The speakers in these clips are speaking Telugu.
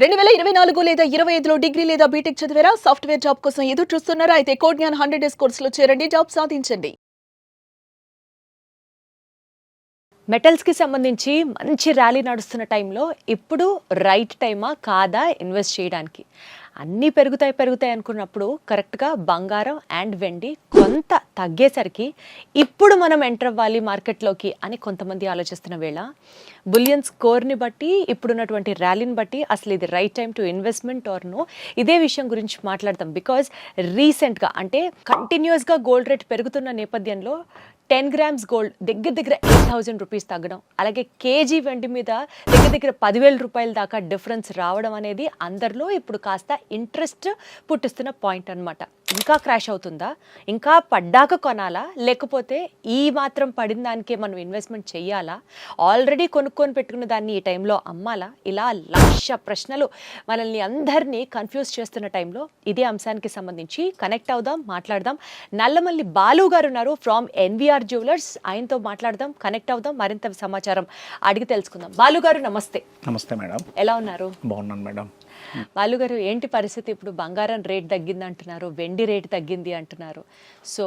2024 లేదా 25లో డిగ్రీ లేదా బీటెక్ చదివారా? సాఫ్ట్‌వేర్ జాబ్ కోసం ఎదురు చూస్తున్నారా? అయితే కోడ్ జ్ఞాన్ 100 డేస్ కోర్సులో చేరండి. జాబ్ సాధించండి. మెటల్స్‌కి సంబంధించి మంచి ర్యాలీ నడుస్తున్న టైంలో ఇప్పుడు రైట్ టైమా కాదా ఇన్వెస్ట్ చేయడానికి? అన్నీ పెరుగుతాయి అనుకున్నప్పుడు కరెక్ట్‌గా బంగారం అండ్ వెండి కొంత తగ్గేసరికి ఇప్పుడు మనం ఎంటర్ అవ్వాలి మార్కెట్‌లోకి అని కొంతమంది ఆలోచిస్తున్న వేళ బులియన్ స్కోర్‌ని బట్టి ఇప్పుడున్నటువంటి ర్యాలీని బట్టి అసలు ఇది right time to investment or no ఇదే విషయం గురించి మాట్లాడదాం. బికాజ్ రీసెంట్‌గా అంటే కంటిన్యూస్‌గా గోల్డ్ రేట్ పెరుగుతున్న నేపథ్యంలో 10 గ్రామ్స్ గోల్డ్ దగ్గర 8,000 రూపీస్ తగ్గడం, అలాగే కేజీ వెండి మీద దగ్గర 10,000 రూపాయల దాకా డిఫరెన్స్ రావడం అనేది అందరిలో ఇప్పుడు కాస్త ఇంట్రెస్ట్ పుట్టిస్తున్న పాయింట్ అనమాట. ఇంకా క్రాష్ అవుతుందా, ఇంకా పడ్డాక కొనాలా, లేకపోతే ఈ మాత్రం పడిన దానికే మనం ఇన్వెస్ట్మెంట్ చెయ్యాలా, ఆల్రెడీ కొనుక్కొని పెట్టుకున్న దాన్ని ఈ టైంలో అమ్మాలా, ఇలా లక్ష ప్రశ్నలు మనల్ని అందరినీ కన్ఫ్యూజ్ చేస్తున్న టైంలో ఇదే అంశానికి సంబంధించి కనెక్ట్ అవుదాం, మాట్లాడదాం. నల్లమల్లి బాలు గారు ఉన్నారు ఫ్రమ్ ఎన్విఆర్ జ్యువెలర్స్. ఆయనతో మాట్లాడదాం, కనెక్ట్ అవుదాం, మరింత సమాచారం అడిగి తెలుసుకుందాం. బాలు గారు నమస్తే. నమస్తే మేడం. ఎలా ఉన్నారు? బాగున్నాను మేడం. బాలు గారు, ఏంటి పరిస్థితి? ఇప్పుడు బంగారం రేట్ తగ్గింది అంటున్నారు, వెండి రేట్ తగ్గింది అంటున్నారు. సో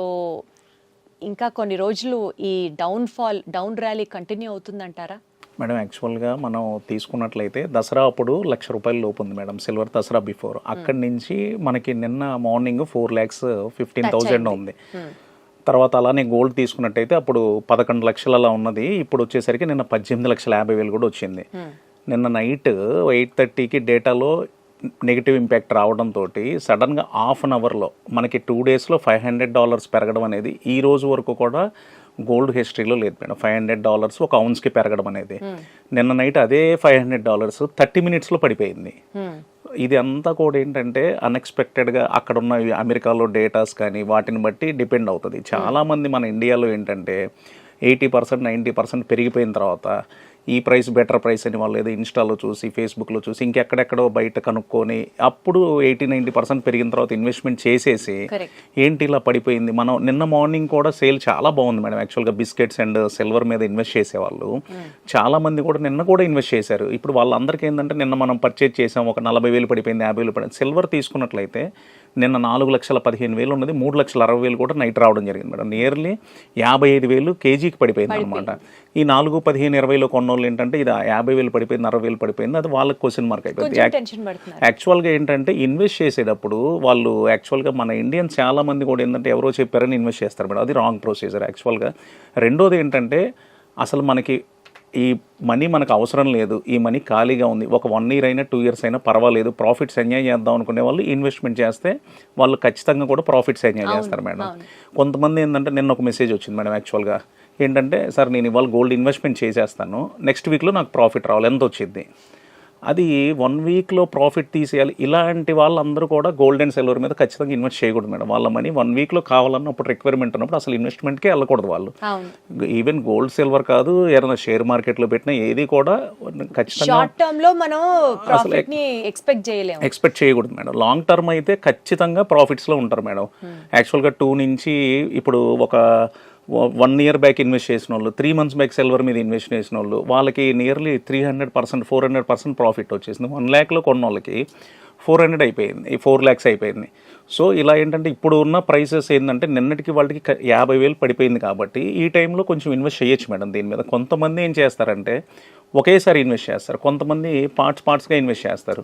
ఇంకా కొన్ని రోజులు ఈ డౌన్ ర్యాలీ కంటిన్యూ అవుతుందంటారా? మేడం, యాక్చువల్గా మనం తీసుకున్నట్లయితే దసరా అప్పుడు ₹1,00,000 లోపు ఉంది మేడం, సిల్వర్ దసరా బిఫోర్. అక్కడి నుంచి మనకి నిన్న మార్నింగ్ 4,15,000 ఉంది. తర్వాత అలానే గోల్డ్ తీసుకున్నట్టయితే అప్పుడు 11 లక్షలు అలా ఉన్నది, ఇప్పుడు వచ్చేసరికి నిన్న 18,50,000 కూడా వచ్చింది. నిన్న నైట్ 8:30కి డేటాలో నెగిటివ్ ఇంపాక్ట్ రావడంతో సడన్గా హాఫ్ అన్ అవర్లో మనకి 2 డేస్లో $500 పెరగడం అనేది ఈ రోజు వరకు కూడా గోల్డ్ హిస్టరీలో లేదు మేడం. $500 ఒక ఔన్స్కి పెరగడం అనేది. నిన్న నైట్ అదే $500 30 మినిట్స్లో పడిపోయింది. ఇది అంతా కూడా ఏంటంటే అన్ఎక్స్పెక్టెడ్గా అక్కడ ఉన్న అమెరికాలో డేటాస్ కానీ వాటిని బట్టి డిపెండ్ అవుతుంది. చాలామంది మన ఇండియాలో ఏంటంటే 80% 90% పెరిగిపోయిన తర్వాత ఈ ప్రైస్ బెటర్ ప్రైస్ అని వాళ్ళు ఏదో ఇన్స్టాలో చూసి ఫేస్బుక్లో చూసి ఇంకెక్కడెక్కడో బయట కనుక్కొని అప్పుడు 80-90% పెరిగిన తర్వాత ఇన్వెస్ట్మెంట్ చేసేసి ఏంటి ఇలా పడిపోయింది. మనం నిన్న మార్నింగ్ కూడా సేల్ చాలా బాగుంది మేడం. యాక్చువల్గా బిస్కెట్స్ అండ్ సిల్వర్ మీద ఇన్వెస్ట్ చేసేవాళ్ళు చాలా మంది కూడా నిన్న కూడా ఇన్వెస్ట్ చేశారు. ఇప్పుడు వాళ్ళందరికీ ఏంటంటే నిన్న మనం పర్చేజ్ చేసాం, ఒక 40,000 పడిపోయింది, 50,000 పడింది. సిల్వర్ తీసుకున్నట్లయితే నిన్న 4,15,000 ఉన్నది, 3,60,000 కూడా నైట్ రావడం జరిగింది మేడం. నియర్లీ 55,000 కేజీకి పడిపోయింది అనమాట. ఈ 4, 15, 20లో కొన్నోళ్ళు ఏంటంటే ఇది 50,000 పడిపోయింది, 60,000 పడిపోయింది, అది వాళ్ళకి క్వశ్చన్ మార్క్ అయిపోయింది. యాక్చువల్గా ఏంటంటే ఇన్వెస్ట్ చేసేటప్పుడు వాళ్ళు యాక్చువల్గా మన ఇండియన్స్ చాలా మంది కూడా ఏంటంటే ఎవరో చెప్పారని ఇన్వెస్ట్ చేస్తారు మేడం. అది రాంగ్ ప్రొసీజర్ యాక్చువల్గా. రెండోది ఏంటంటే అసలు మనకి ఈ మనీ మనకు అవసరం లేదు, ఈ మనీ ఖాళీగా ఉంది, ఒక 1 year అయినా 2 years అయినా పర్వాలేదు, ప్రాఫిట్స్ ఎంజాయ్ చేద్దాం అనుకునే వాళ్ళు ఇన్వెస్ట్మెంట్ చేస్తే వాళ్ళు ఖచ్చితంగా కూడా ప్రాఫిట్స్ ఎంజాయ్ చేస్తారు మేడం. కొంతమంది ఏంటంటే నిన్న ఒక మెసేజ్ వచ్చింది మేడం. యాక్చువల్గా ఏంటంటే సార్ నేను ఇవాళ గోల్డ్ ఇన్వెస్ట్మెంట్ చేసేస్తాను, నెక్స్ట్ వీక్లో నాకు ప్రాఫిట్ రావాలి, ఎంత వచ్చింది, అది 1 వీక్లో ప్రాఫిట్ తీసేయాలి. ఇలాంటి వాళ్ళందరూ కూడా గోల్డ్ అండ్ సిల్వర్ మీద ఖచ్చితంగా ఇన్వెస్ట్ చేయకూడదు మేడం. వాళ్ళ మనీ 1 వీక్లో కావాలన్నప్పుడు రిక్వైర్మెంట్ ఉన్నప్పుడు అసలు ఇన్వెస్ట్మెంట్కే వెళ్ళకూడదు వాళ్ళు. ఈవెన్ గోల్డ్ సిల్వర్ కాదు, ఏదైనా షేర్ మార్కెట్లో పెట్టినా ఏది కూడా ఖచ్చితంగా ఎక్స్పెక్ట్ చేయకూడదు మేడం. లాంగ్ టర్మ్ అయితే ఖచ్చితంగా ప్రాఫిట్స్లో ఉంటారు మేడం. యాక్చువల్గా 2 నుంచి ఇప్పుడు ఒక 1 year బ్యాక్ ఇన్వెస్ట్ చేసిన వాళ్ళు, 3 months బ్యాక్ సిల్వర్ మీద ఇన్వెస్ట్ చేసిన వాళ్ళు వాళ్ళకి నియర్లీ 300%, 400% ప్రాఫిట్ వచ్చేసింది. 1 lakh కొన్న వాళ్ళకి 400 అయిపోయింది, 4 lakhs అయిపోయింది. సో ఇలా ఏంటంటే ఇప్పుడు ఉన్న ప్రైసెస్ ఏంటంటే నిన్నటికి వాళ్ళకి 50,000 పడిపోయింది కాబట్టి ఈ టైంలో కొంచెం ఇన్వెస్ట్ చేయొచ్చు మేడం దీని మీద. కొంతమంది ఏం చేస్తారంటే ఒకేసారి ఇన్వెస్ట్ చేస్తారు, కొంతమంది పార్ట్స్గా ఇన్వెస్ట్ చేస్తారు.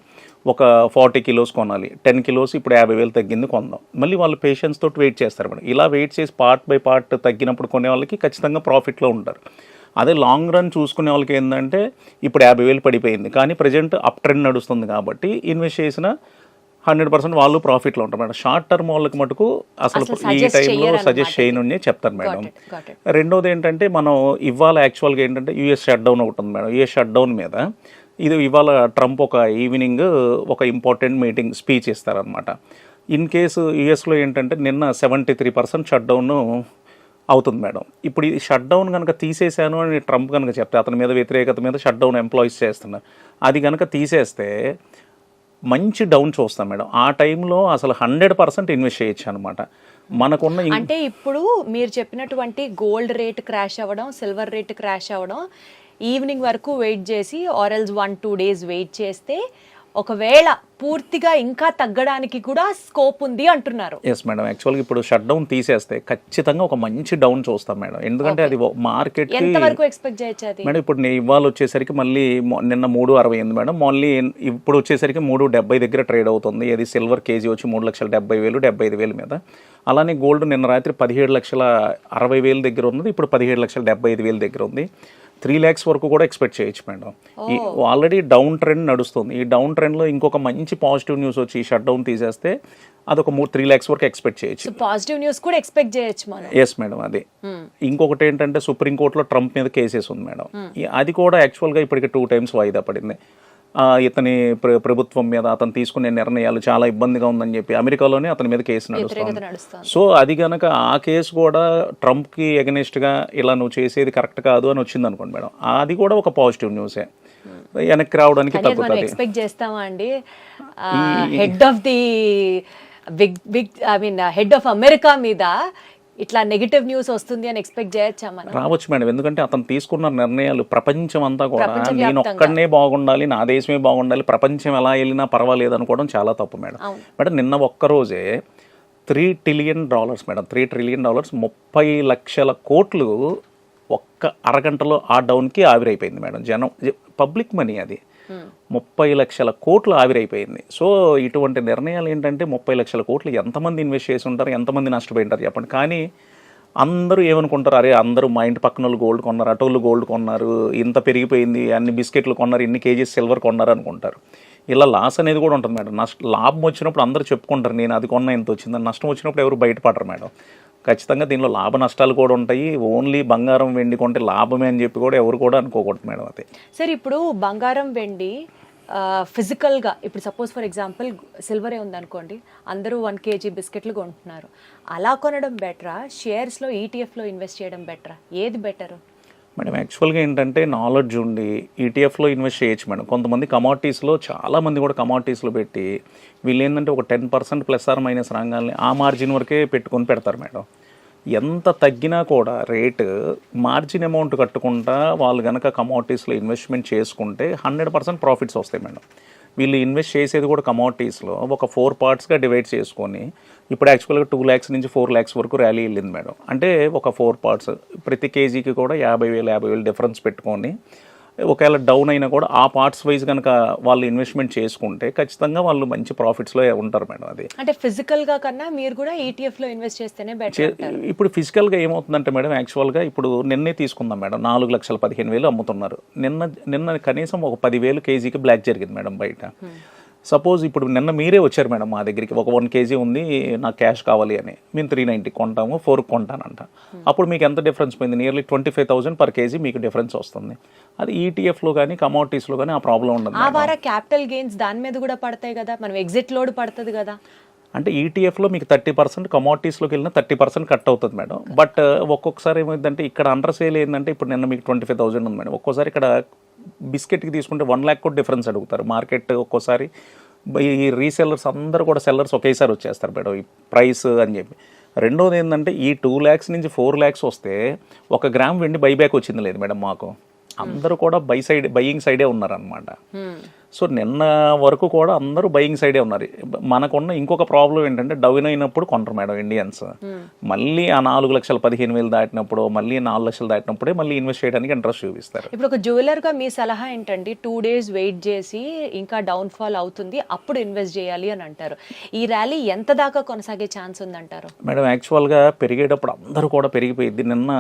ఒక 40 kilos కొనాలి, 10 kilos ఇప్పుడు 50,000 తగ్గింది కొందాం, మళ్ళీ వాళ్ళు పేషెన్స్ తోటి వెయిట్ చేస్తారు మేడం. ఇలా వెయిట్ చేసి పార్ట్ బై పార్ట్ తగ్గినప్పుడు కొనే వాళ్ళకి ఖచ్చితంగా ప్రాఫిట్లో ఉంటారు. అదే లాంగ్ రన్ చూసుకునే వాళ్ళకి ఏంటంటే ఇప్పుడు 50,000 పడిపోయింది కానీ ప్రజెంట్ అప్ ట్రెండ్ నడుస్తుంది కాబట్టి ఇన్వెస్ట్ చేసిన 100% వాళ్ళు ప్రాఫిట్లో ఉంటారు మేడం. షార్ట్ టర్మ్ వాళ్ళకి మటుకు అసలు ఈ టైంలో సజెస్ట్ చేయను చెప్తాను మేడం. రెండోది ఏంటంటే మనం ఇవాళ యాక్చువల్గా ఏంటంటే యూఎస్ షట్ డౌన్ ఒకటి ఉంది మేడం. యూఎస్ షట్ డౌన్ మీద ఇది ఇవాళ ట్రంప్ ఒక ఈవినింగ్ ఒక ఇంపార్టెంట్ మీటింగ్ స్పీచ్ ఇస్తారనమాట. ఇన్ కేసు యూఎస్లో ఏంటంటే నిన్న 73% షట్ డౌన్ అవుతుంది మేడం. ఇప్పుడు ఈ షట్ డౌన్ కనుక తీసేశాను అని ట్రంప్ కనుక చెప్తే అతని మీద వ్యతిరేకత మీద షట్ డౌన్ ఎంప్లాయీస్ చేస్తున్నారు, అది కనుక తీసేస్తే మంచి డౌన్ చూస్తాం మేడం. ఆ టైంలో అసలు 100% ఇన్వెస్ట్ చేయొచ్చు అనమాట. మనకున్న అంటే ఇప్పుడు మీరు చెప్పినటువంటి గోల్డ్ రేట్ క్రాష్ అవ్వడం, సిల్వర్ రేట్ క్రాష్ అవ్వడం, ఈవినింగ్ వరకు వెయిట్ చేసి ఆర్ ఎల్స్ 1-2 days వెయిట్ చేస్తే ఒకవేళ పూర్తిగా ఇంకా తగ్గడానికి కూడా స్కోప్ ఉంది అంటున్నారు. ఎస్ మేడం, యాక్చువల్గా ఇప్పుడు షట్ డౌన్ తీసేస్తే ఖచ్చితంగా ఒక మంచి డౌన్ చూస్తాం మేడం. ఎందుకంటే అది మార్కెట్ ఎంత వరకు ఎక్స్పెక్ట్ చేయొచ్చు అది? మేడం ఇప్పుడు ఇవాళ వచ్చేసరికి మళ్ళీ నిన్న 3.68 మేడం, మళ్ళీ ఇప్పుడు వచ్చేసరికి 3.70 దగ్గర ట్రేడ్ అవుతుంది. అది సిల్వర్ కేజీ వచ్చి 3,70,000 75,000 మీద. అలానే గోల్డ్ నిన్న రాత్రి 17,60,000 దగ్గర ఉన్నది, ఇప్పుడు 17,75,000 దగ్గర ఉంది. 3 lakhs వరకు కూడా ఎక్స్పెక్ట్ చేయొచ్చు మేడం. ఈ ఆల్రెడీ డౌన్ ట్రెండ్ నడుస్తుంది. ఈ డౌన్ ట్రెండ్లో ఇంకొక మంచి పాజిటివ్ న్యూస్ వచ్చి ఈ షట్ డౌన్ తీసేస్తే అదొక 3 lakhs వరకు ఎక్స్పెక్ట్ చేయొచ్చు. పాజిటివ్ న్యూస్ కూడా ఎక్స్పెక్ట్ చేయొచ్చు మనం. ఎస్ మేడం, అది ఇంకొకటి ఏంటంటే సుప్రీంకోర్టులో ట్రంప్ మీద కేసెస్ ఉంది మేడం. అది కూడా యాక్చువల్గా ఇప్పటికి 2 times వాయిదా పడింది. ఇతని ప్రభుత్వం మీద అతను తీసుకునే నిర్ణయాలు చాలా ఇబ్బందిగా ఉందని చెప్పి అమెరికాలోనే అతని మీద కేసు నడుస్తుంది. సో అది కనుక ఆ కేసు కూడా ట్రంప్కి ఎగనెస్ట్గా ఇలా నువ్వు చేసేది కరెక్ట్ కాదు అని వచ్చింది అనుకోండి మేడం, అది కూడా ఒక పాజిటివ్ న్యూసే. వెనక్కి రావడానికి తగ్గుతుంది. ఎక్స్పెక్ట్ చేస్తామా అండి head of the head of America మీద ఇట్లా నెగటివ్ న్యూస్ వస్తుంది అని ఎక్స్పెక్ట్ చేయొచ్చా మనం? రావచ్చు మేడం, ఎందుకంటే అతను తీసుకున్న నిర్ణయాలు ప్రపంచం అంతా కూడా నేను ఒక్కడనే బాగుండాలి, నా దేశమే బాగుండాలి, ప్రపంచం ఎలా వెళ్ళినా పర్వాలేదు అనుకోవడం చాలా తప్పు మేడం. మేడం నిన్న ఒక్కరోజే $3 trillion మేడం, $3 trillion 30 లక్షల కోట్లు ఒక్క అరగంటలో ఆ డౌన్కి ఆవిరైపోయింది మేడం. జనం పబ్లిక్ మనీ అది 30 లక్షల కోట్లు ఆవిరైపోయింది. సో ఇటువంటి నిర్ణయాలు ఏంటంటే 30 లక్షల కోట్లు ఎంతమంది ఇన్వెస్ట్ చేసి ఉంటారు, ఎంతమంది నష్టపోయి ఉంటారు చెప్పండి. కానీ అందరూ ఏమనుకుంటారు, అరే అందరూ మా ఇంటి పక్కన వాళ్ళు గోల్డ్ కొన్నారు, అటోళ్ళు గోల్డ్ కొన్నారు, ఇంత పెరిగిపోయింది, అన్ని బిస్కెట్లు కొన్నారు, ఇన్ని కేజీస్ సిల్వర్ కొన్నారు అనుకుంటారు. ఇలా లాస్ అనేది కూడా ఉంటుంది మేడం. లాభం వచ్చినప్పుడు అందరూ చెప్పుకుంటారు నేను అది కొన్నా ఎంత వచ్చిందని. నష్టం వచ్చినప్పుడు ఎవరు బయటపడరు మేడం. ఖచ్చితంగా దీనిలో లాభ నష్టాలు కూడా ఉంటాయి. ఓన్లీ బంగారం వెండి కొంటే లాభమే అని చెప్పి కూడా ఎవరు కూడా అనుకోకూడదు మేడం. అది సరే, ఇప్పుడు బంగారం వెండి ఫిజికల్గా ఇప్పుడు సపోజ్ ఫర్ ఎగ్జాంపుల్ సిల్వరే ఉందనుకోండి, అందరూ 1 kg బిస్కెట్లు కొంటున్నారు. అలా కొనడం బెటరా, షేర్స్లో ఈటీఎఫ్లో ఇన్వెస్ట్ చేయడం బెటరా, ఏది బెటరు మేడం? యాక్చువల్గా ఏంటంటే నాలెడ్జ్ ఉండి ఈటీఎఫ్లో ఇన్వెస్ట్ చేయొచ్చు మేడం. కొంతమంది కమాడిటీస్లో చాలామంది కూడా కమాడిటీస్లో పెట్టి వీళ్ళు ఏంటంటే ఒక 10% ప్లస్ ఆర్ మైనస్ రంగాల్ని ఆ మార్జిన్ వరకే పెట్టుకొని పెడతారు మేడం. ఎంత తగ్గినా కూడా రేటు మార్జిన్ అమౌంట్ కట్టుకుంటా వాళ్ళు కనుక కమాడిటీస్లో ఇన్వెస్ట్మెంట్ చేసుకుంటే 100% ప్రాఫిట్స్ వస్తాయి మేడం. వీళ్ళు ఇన్వెస్ట్ చేసేది కూడా కమాడిటీస్లో ఒక 4 partsగా డివైడ్ చేసుకొని ఇప్పుడు యాక్చువల్గా 2 lakhs నుంచి 4 lakhs వరకు ర్యాలీ వెళ్ళింది మేడం. అంటే ఒక 4 parts ప్రతి కేజీకి కూడా 50,000 డిఫరెన్స్ పెట్టుకొని ఒకవేళ డౌన్ అయినా కూడా ఆ పార్ట్స్ వైజ్ కనుక వాళ్ళు ఇన్వెస్ట్మెంట్ చేసుకుంటే ఖచ్చితంగా వాళ్ళు మంచి ప్రాఫిట్స్లో ఉంటారు మేడం. అది అంటే ఫిజికల్గా కన్నా మీరు కూడా ఈటీఎఫ్లో ఇన్వెస్ట్ చేస్తేనే బెటర్. ఇప్పుడు ఫిజికల్గా ఏమవుతుందంటే మేడం, యాక్చువల్గా ఇప్పుడు నిన్నే తీసుకుందాం మేడం, 4,15,000 అమ్ముతున్నారు. నిన్న కనీసం ఒక 10,000 కేజీకి బ్లాక్ జరిగింది మేడం బయట. సపోజ్ ఇప్పుడు నిన్న మీరే వచ్చారు మేడం మా దగ్గరికి, ఒక 1 kg ఉంది నాకు క్యాష్ కావాలి అని, మేము 390 కొంటాము, 4 కొంటానంట. అప్పుడు మీకు ఎంత డిఫరెన్స్ పోయింది? నియర్లీ 25,000 per kg మీకు డిఫరెన్స్ వస్తుంది. అది ఈటీఎఫ్లో కానీ కమోడిటీస్లో కానీ ఆ ప్రాబ్లం ఉండదు. ఆ వార క్యాపిటల్ గెయిన్స్ దాని మీద కూడా పడతాయి కదా, మనం ఎగ్జిట్ లోడ్ పడుతుంది కదా. అంటే ఈటీఎఫ్లో మీకు 30%, కమోడిటీస్లోకి వెళ్ళిన 30% కట్ అవుతుంది మేడం. బట్ ఒక్కొక్కసారి ఏమైందంటే ఇక్కడ అండర్ సేల్ ఏంటంటే ఇప్పుడు నిన్న మీకు 25,000 ఉంది మేడం, ఒక్కోసారి ఇక్కడ బిస్కెట్కి తీసుకుంటే 1 lakh కూడా డిఫరెన్స్ అడుగుతారు మార్కెట్. ఒక్కోసారి ఈ రీసెల్లర్స్ అందరూ కూడా సెల్లర్స్ ఒకేసారి వచ్చేస్తారు మేడం ఈ ప్రైస్ అని చెప్పి. రెండోది ఏంటంటే ఈ 2 lakhs నుంచి 4 lakhs వస్తే 1 గ్రామ్ వెండి బైబ్యాక్ వచ్చింది లేదు మేడం మాకు. అందరూ కూడా బయింగ్ సైడే ఉన్నారనమాట. సో నిన్న వరకు కూడా అందరూ బయింగ్ సైడే ఉన్నారు. మనకున్న ఇంకొక ప్రాబ్లం ఏంటంటే డౌన్ అయినప్పుడు కొంటారు మేడం ఇండియన్స్. మళ్ళీ ఆ 4,15,000 దాటినప్పుడు, మళ్ళీ 4 లక్షలు దాటినప్పుడే మళ్ళీ ఇన్వెస్ట్ చేయడానికి ఇంట్రెస్ట్ చూపిస్తారు. ఇప్పుడు ఒక జ్యువెలర్గా మీ సలహా ఏంటంటే 2 days వెయిట్ చేసి ఇంకా డౌన్ఫాల్ అవుతుంది అప్పుడు ఇన్వెస్ట్ చేయాలి అని అంటారు. ఈ ర్యాలీ ఎంత దాకా కొనసాగే ఛాన్స్ ఉందంటారు మేడం? యాక్చువల్గా పెరిగేటప్పుడు అందరూ కూడా పెరిగిపోయింది. నిన్న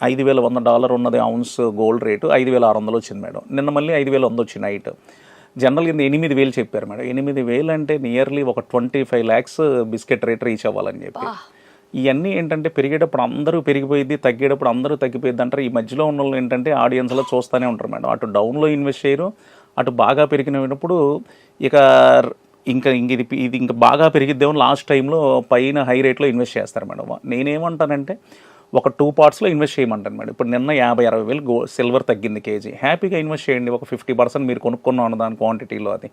$5,100 ఉన్నది ఔన్స్ గోల్డ్ రేటు 5,600 వచ్చింది మేడం. నిన్న మళ్ళీ 5,100 వచ్చింది నైట్. జనరల్గా 8,000 చెప్పారు మేడం. 8,000 అంటే నియర్లీ ఒక 25 lakhs బిస్కెట్ రేట్ రీచ్ అవ్వాలని చెప్పి. ఇవన్నీ ఏంటంటే పెరిగేటప్పుడు అందరూ పెరిగిపోయింది, తగ్గేటప్పుడు అందరూ తగ్గిపోయింది అంటారు. ఈ మధ్యలో ఉన్న వాళ్ళు ఏంటంటే ఆడియన్స్లో చూస్తూనే ఉంటారు మేడం. అటు డౌన్లో ఇన్వెస్ట్ చేయరు, అటు బాగా పెరిగినప్పుడు ఇంకా ఇది ఇంకా బాగా పెరిగిద్దేమో లాస్ట్ టైంలో పైన హై రేట్లో ఇన్వెస్ట్ చేస్తారు మేడం. నేనేమంటానంటే ఒక 2 partsలో ఇన్వెస్ట్ చేయమంటాను మేడం. ఇప్పుడు నిన్న 50,000-60,000 సిల్వర్ తగ్గింది కేజీ, హ్యాపీగా ఇన్వెస్ట్ చేయండి. ఒక 50% మీరు కొనుక్కున్నాను దాని క్వాంటిటీలో. అది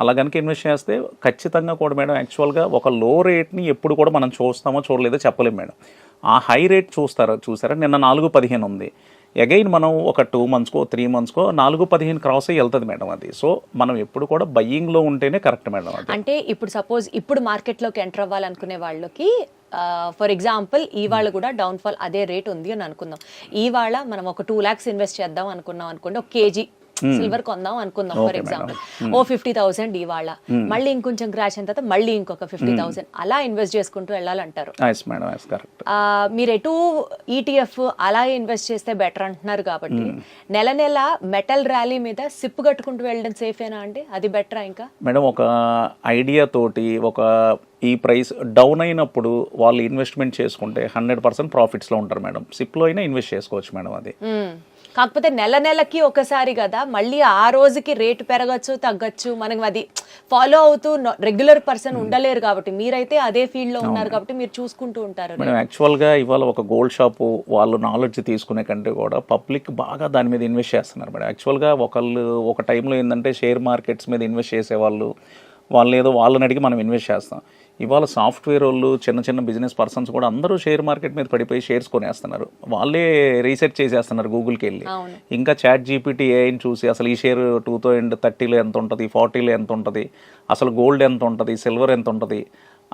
అలా కనుక ఇన్వెస్ట్ చేస్తే ఖచ్చితంగా కూడా మేడం యాక్చువల్గా ఒక లో రేట్ని ఎప్పుడు కూడా మనం చూస్తామో చూడలేదో చెప్పలేము మేడం. ఆ హై రేట్ చూసారా? నిన్న 4,15 ఉంది, అగైన్ మనం ఒక 2 monthsకో 3 monthsకో 4-15 క్రాస్ అయ్యి వెళ్తుంది మేడం అది. సో మనం ఎప్పుడు కూడా బయ్యింగ్లో ఉంటేనే కరెక్ట్ మేడం అది. అంటే ఇప్పుడు సపోజ్ ఇప్పుడు మార్కెట్లోకి ఎంటర్ అవ్వాలనుకునే వాళ్ళకి ఫర్ ఎగ్జాంపుల్ ఇవాళ కూడా డౌన్ఫాల్ అదే రేట్ ఉంది అని అనుకుందాం. ఇవాళ మనం ఒక 2 lakhs ఇన్వెస్ట్ చేద్దాం అనుకున్నాం అనుకోండి, ఒక కేజీ సిల్వర్ కొందాం అనుకుందాం ఫర్ ఎగ్జాంపుల్, ఓ 50,000 ఇవాళ, మళ్ళీ ఇంకొంచెం క్రాష్ అయిన తర్వాత మళ్ళీ ఇంకొక 50,000 అలా ఇన్వెస్ట్ చేసుకుంటూ వెళ్ళాలంటారు. మీరు ఎటు ఈటీఎఫ్ అలా ఇన్వెస్ట్ చేస్తే బెటర్ అంటున్నారు కాబట్టి నెల నెల మెటల్ ర్యాలీ మీద సిప్ కట్టుకుంటూ వెళ్ళడం సేఫేనా అండి? అది బెటరా? ఇంకా మేడం ఒక ఐడియా తోటి ఒక ఈ ప్రైస్ డౌన్ అయినప్పుడు వాళ్ళు ఇన్వెస్ట్మెంట్ చేసుకుంటే 100% ప్రాఫిట్స్లో ఉంటారు మేడం. సిప్లో అయినా ఇన్వెస్ట్ చేసుకోవచ్చు మేడం అది. కాకపోతే నెల నెలకి ఒకసారి కదా, మళ్ళీ ఆ రోజుకి రేటు పెరగచ్చు తగ్గచ్చు, మనకి అది ఫాలో అవుతూ రెగ్యులర్ పర్సన్ ఉండలేరు కాబట్టి, మీరైతే అదే ఫీల్డ్ లో ఉన్నారు కాబట్టి మీరు చూసుకుంటూ ఉంటారు. మేడం యాక్చువల్గా ఇవాళ ఒక గోల్డ్ షాపు వాళ్ళు నాలెడ్జ్ తీసుకునే కంటే కూడా పబ్లిక్ బాగా దాని మీద ఇన్వెస్ట్ చేస్తున్నారు మేడం. యాక్చువల్గా ఒకళ్ళు ఒక టైంలో ఏంటంటే షేర్ మార్కెట్స్ మీద ఇన్వెస్ట్ చేసేవాళ్ళు, వాళ్ళు ఏదో వాళ్ళని అడిగి మనం ఇన్వెస్ట్ చేస్తాం. ఇవాళ సాఫ్ట్వేర్ వాళ్ళు, చిన్న చిన్న బిజినెస్ పర్సన్స్ కూడా అందరూ షేర్ మార్కెట్ మీద పడిపోయి షేర్స్ కొనేస్తున్నారు. వాళ్ళే రీసెర్చ్ చేసేస్తున్నారు గూగుల్కి వెళ్ళి. ఇంకా చాట్ జీపీటీ ఏఐని చూసి అసలు ఈ షేర్ 2030లో ఎంత ఉంటుంది, 40లో ఎంత ఉంటుంది, అసలు గోల్డ్ ఎంత ఉంటుంది, సిల్వర్ ఎంత ఉంటుంది,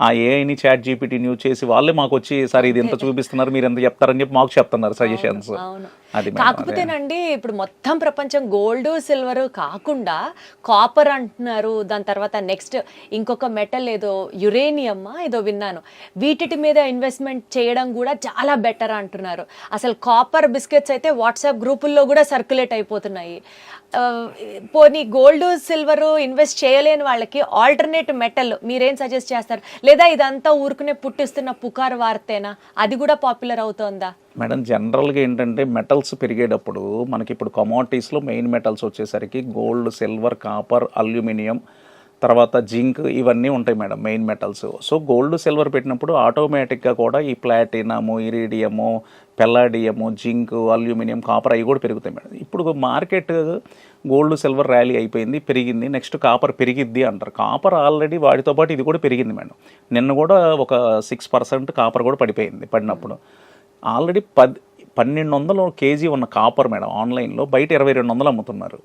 ఆ ఏఐని చాట్ జీపీటీ న్యూస్ చేసి వాళ్ళే మాకు వచ్చి సార్ ఇది ఎంత చూపిస్తున్నారు, మీరు ఎంత చెప్తారని చెప్పి మాకు చెప్తున్నారు సజెషన్స్. అది కాకపోతేనండి ఇప్పుడు మొత్తం ప్రపంచం గోల్డ్ సిల్వర్ కాకుండా కాపర్ అంటున్నారు, దాని తర్వాత నెక్స్ట్ ఇంకొక మెటల్ ఏదో యురేనియం ఏదో విన్నాను, వీటి మీద ఇన్వెస్ట్మెంట్ చేయడం కూడా చాలా బెటర్ అంటున్నారు. అసలు కాపర్ బిస్కెట్స్ అయితే వాట్సాప్ గ్రూపుల్లో కూడా సర్క్యులేట్ అయిపోతున్నాయి. పోనీ గోల్డ్ సిల్వర్ ఇన్వెస్ట్ చేయలేని వాళ్ళకి ఆల్టర్నేట్ మెటల్ మీరేం సజెస్ట్ చేస్తారు? లేదా ఇదంతా ఊరుకునే పుట్టిస్తున్న పుకారు వార్తేనా? అది కూడా పాపులర్ అవుతోందా? మేడం జనరల్గా ఏంటంటే మెటల్స్ పెరిగేటప్పుడు మనకి ఇప్పుడు కమోడిటీస్లో మెయిన్ మెటల్స్ వచ్చేసరికి గోల్డ్, సిల్వర్, కాపర్, అల్యూమినియం, తర్వాత జింక్, ఇవన్నీ ఉంటాయి madam main metals. So gold, silver పెట్టినప్పుడు ఆటోమేటిక్గా కూడా ఈ ప్లాటినము, ఇరీడియము, పెల్లాడియము, జింక్, అల్యూమినియం, కాపర్ అవి కూడా పెరుగుతాయి మేడం. ఇప్పుడు మార్కెట్ గోల్డ్, సిల్వర్ ర్యాలీ అయిపోయింది, పెరిగింది, నెక్స్ట్ కాపర్ పెరిగిద్ది అంటారు. కాపర్ ఆల్రెడీ వాటితో పాటు ఇది కూడా పెరిగింది మేడం. నిన్న కూడా ఒక 6% కాపర్ కూడా పడినప్పుడు ఆల్రెడీ 1200 కేజీ ఉన్న కాపర్ మేడం ఆన్లైన్లో బయట 2200 అమ్ముతున్నారు.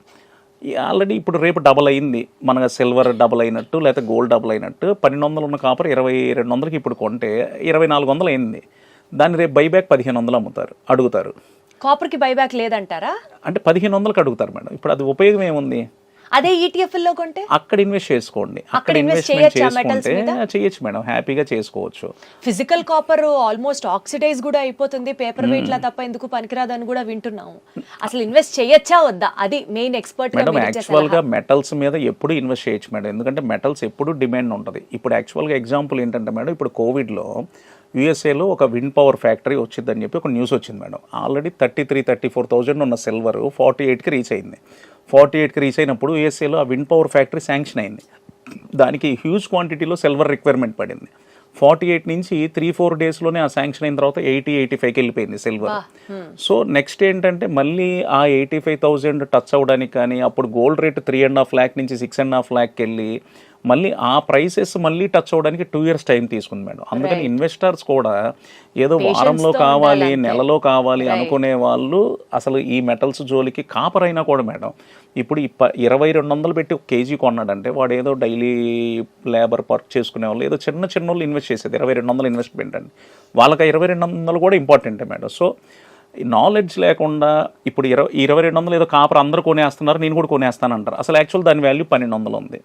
ఆల్రెడీ ఇప్పుడు రేపు డబల్ అయింది, మన సిల్వర్ డబల్ అయినట్టు లేకపోతే గోల్డ్ డబల్ అయినట్టు. 1200 ఉన్న కాపర్ 2200కి ఇప్పుడు కొంటే 2400 అయింది. దాన్ని రేపు బైబ్యాక్ 1500 అడుగుతారు. కాపర్కి బైబ్యాక్ లేదంటారా? అంటే 1500కి అడుగుతారు మేడం. ఇప్పుడు అది ఉపయోగం ఏముంది? అదే ఈటీఎఫ్ లో కొంటే అక్కడ ఇన్వెస్ట్ చేసుకోండి, అక్కడ ఇన్వెస్ట్మెంట్ చేసుకుంటే చేయొచ్చు మేడం, హ్యాపీగా చేసుకోవచ్చు. ఫిజికల్ కాపర్ ఆల్మోస్ట్ ఆక్సిడైజ్ కూడా అయిపోతుంది, పేపర్ వెయిట్ లా తప్ప ఎందుకు పనికిరాదని కూడా వింటున్నాము. అసలు ఇన్వెస్ట్ చేయొచ్చా వద్దా? అది మెయిన్ ఎక్స్పర్ట్ మేడం. యాక్చువల్ గా మెటల్స్ మీద ఎప్పుడు ఇన్వెస్ట్ చేయొచ్చు మేడం, ఎందుకంటే మెటల్స్ ఎప్పుడు డిమాండ్ ఉంటుంది. ఇప్పుడు యాక్చువల్గా ఎగ్జాంపుల్ ఏంటంటే మేడం, ఇప్పుడు కోవిడ్లో యూఎస్ఏలో ఒక విండ్ పవర్ ఫ్యాక్టరీ వచ్చిందని చెప్పి ఒక న్యూస్ వచ్చింది మేడం. ఆల్రెడీ 34,000 ఉన్న సిల్వర్ 48కి రీచ్ అయింది. 48కి రీచ్ అయినప్పుడు యూఎస్ఏలో ఆ విండ్ పవర్ ఫ్యాక్టరీ శాంక్షన్ అయింది. దానికి హ్యూజ్ క్వాంటిటీలో సిల్వర్ రిక్వైర్మెంట్ పడింది. 48 నుంచి 3-4 డేస్లోనే ఆ శాంక్షన్ అయిన తర్వాత 80-85కి వెళ్ళిపోయింది సిల్వర్. సో నెక్స్ట్ ఏంటంటే మళ్ళీ ఆ 85,000 టచ్ అవ్వడానికి కానీ, అప్పుడు గోల్డ్ రేట్ 3.5 lakh నుంచి 6.5 lakh వెళ్ళి మళ్ళీ ఆ ప్రైసెస్ మళ్ళీ టచ్ అవ్వడానికి 2 years టైం తీసుకుంది మేడం. అందుకని ఇన్వెస్టర్స్ కూడా ఏదో వారంలో కావాలి, నెలలో కావాలి అనుకునే వాళ్ళు అసలు ఈ మెటల్స్ జోలికి, కాపర్ అయినా కూడా మేడం ఇప్పుడు 2200 పెట్టి ఒక కేజీ కొన్నాడంటే వాడు ఏదో డైలీ లేబర్ వర్క్ చేసుకునే వాళ్ళు, ఏదో చిన్న వాళ్ళు ఇన్వెస్ట్ చేసేది 2200 ఇన్వెస్ట్మెంట్ అండి. వాళ్ళకి 2200 కూడా ఇంపార్టెంటే మేడం. సో నాలెడ్జ్ లేకుండా ఇప్పుడు 2200 ఏదో కాపర్ అందరూ కొనేస్తున్నారు, నేను కూడా కొనేస్తాను అంటారు. అసలు యాక్చువల్ దాని వాల్యూ 1200 ఉంది.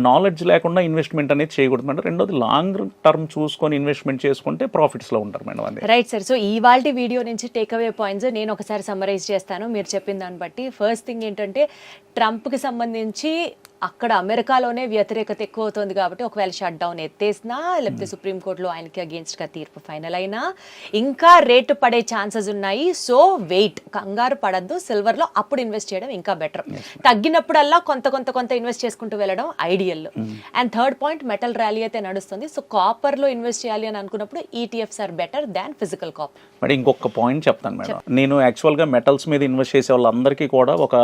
నాలెడ్జ్ లేకుండా ఇన్వెస్ట్మెంట్ అనేది చేయకూడదు మేడం. రెండోది లాంగ్ టర్మ్ చూసుకొని ఇన్వెస్ట్మెంట్ చేసుకుంటే ప్రాఫిట్స్లో ఉంటారు మేడం. అది రైట్ సార్. సో ఇవాల్టి వీడియో నుంచి టేక్ అవే పాయింట్స్ నేను ఒకసారి సమ్మరైజ్ చేస్తాను మీరు చెప్పిన దాన్ని బట్టి. ఫస్ట్ థింగ్ ఏంటంటే ట్రంప్కి సంబంధించి అక్కడ అమెరికాలోనే వ్యతిరేకత ఎక్కువ అవుతుంది కాబట్టి ఒకవేళ షట్ డౌన్ ఎత్తేసినా లేకపోతే సుప్రీంకోర్టులో ఆయనకి అగేన్స్ట్గా తీర్పు ఫైనల్ అయినా ఇంకా రేటు పడే ఛాన్సెస్ ఉన్నాయి. సో వెయిట్, కంగారు పడద్దు, సిల్వర్లో అప్పుడు ఇన్వెస్ట్ చేయడం ఇంకా బెటర్. తగ్గినప్పుడల్లా కొంత ఇన్వెస్ట్ చేసుకుంటూ వెళ్ళడం ideal. And third point, metal rally అయితే నడుస్తుంది. సో కాపర్లో ఇన్వెస్ట్ చేయాలి అని అనుకున్నప్పుడు ETFs are better than physical copper. మరి ఇంకొక పాయింట్ చెప్తాను మేడం. నేను యాక్చువల్గా మెటల్స్ మీద ఇన్వెస్ట్ చేసే వాళ్ళందరికీ కూడా ఒక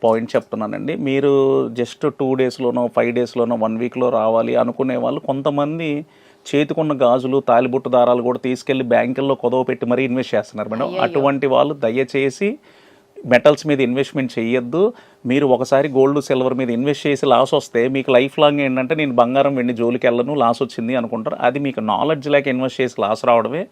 పాయింట్ చెప్తున్నానండి. మీరు జస్ట్ 2 daysలోనో 5 daysలోనో 1 weekలో రావాలి అనుకునే వాళ్ళు కొంతమంది చేతికున్న గాజులు తాలిబుట్టు దారాలు కూడా తీసుకెళ్లి బ్యాంకుల్లో కొదవ పెట్టి మరీ ఇన్వెస్ట్ చేస్తున్నారు మేడం. అటువంటి వాళ్ళు దయచేసి మెటల్స్ మీద ఇన్వెస్ట్మెంట్ చేయొద్దు. మీరు ఒకసారి గోల్డ్ సిల్వర్ మీద ఇన్వెస్ట్ చేసి లాస్ వస్తే మీకు లైఫ్ లాంగ్ ఏంటంటే నేను బంగారం వెండి జోలికి వెళ్ళను లాస్ వచ్చింది అనుకుంటారు. అది మీకు నాలెడ్జ్ లేక ఇన్వెస్ట్ చేసి లాస్ రావడమే.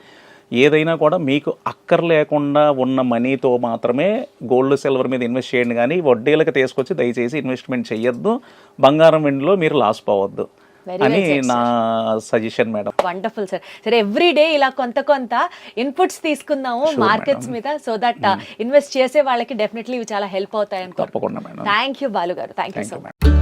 ఏదైనా కూడా మీకు అక్కర్ లేకుండా ఉన్న మనీతో మాత్రమే గోల్డ్ సిల్వర్ మీద ఇన్వెస్ట్ చేయండి, కానీ వడ్డీలకు తీసుకొచ్చి దయచేసి ఇన్వెస్ట్మెంట్ చేయొద్దు. బంగారం వెండిలో మీరు లాస్ పోవద్దు అని నా సజెషన్ మేడం. Wonderful sir. సరే ఎవ్రీ డే ఇలా కొంత కొంత ఇన్పుట్స్ తీసుకుందాము మార్కెట్స్ మీద, సో దట్ ఇన్వెస్ట్ చేసే వాళ్ళకి డెఫినెట్లీ ఇవి చాలా హెల్ప్ అవుతాయి అనుకో. తప్పకుండా మేడం. థ్యాంక్ యూ బాలు గారు, థ్యాంక్ యూ సో మచ్.